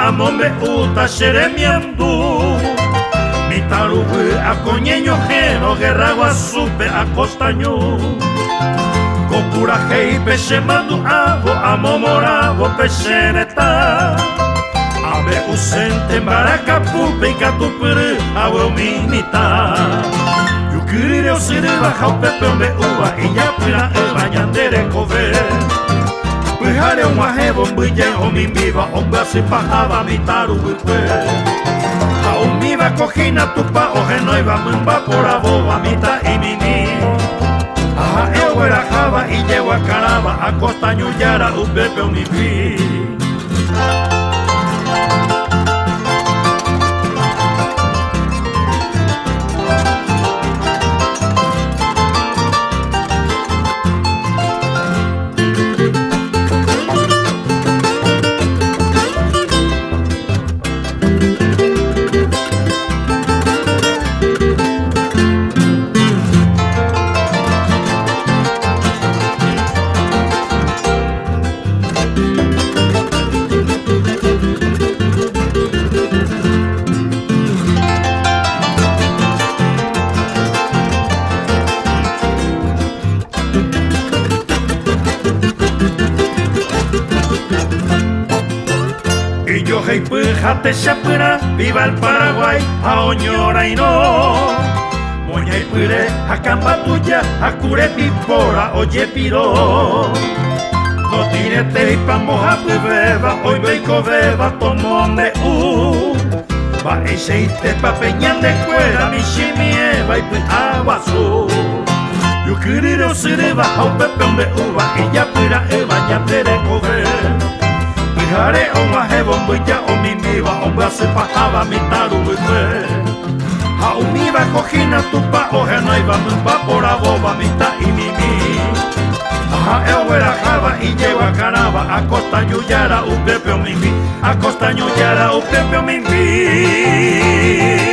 amombe uta xeremiandu mitarubu akoñeño jeno guerragua supe acostaño Kokuraje y peche mandu avo amomoravo pecheneta Ame usente maracapupe y catupere awe minita Yukiri o siriba jaupepe ombe uva y ya pira bañandere kove Pujare un majebo mbuye o mi viva omba si pajaba mitaru wikwe Aumiva cojina tupa o genoiva mumba por aboba mita y mimi Aha ewera java y llego a caraba a costa ñuyara upepe o mi vi Jate chapura, viva el Paraguay, a oñora y no. Moña y pure, a cambatuya, a cure pipora, oye piro. No tirete y pa moja beba, hoy beico beba, tomome Va y se ite pa peñan de cuera, mi chimieva y pues agua azul. Yo quería ser baja un pepe de uva, y ya pura eva, ya te de coger. Pijare o majebo mbuya o mimiva omba se pajaba mitaru wikwe Ha umiva cojina tupa o genoiva mumba por aboba mita y mimi Aha ewera java y llego a caraba a costa ñuyara upepe o mimi A costa ñuyara upepe o mimi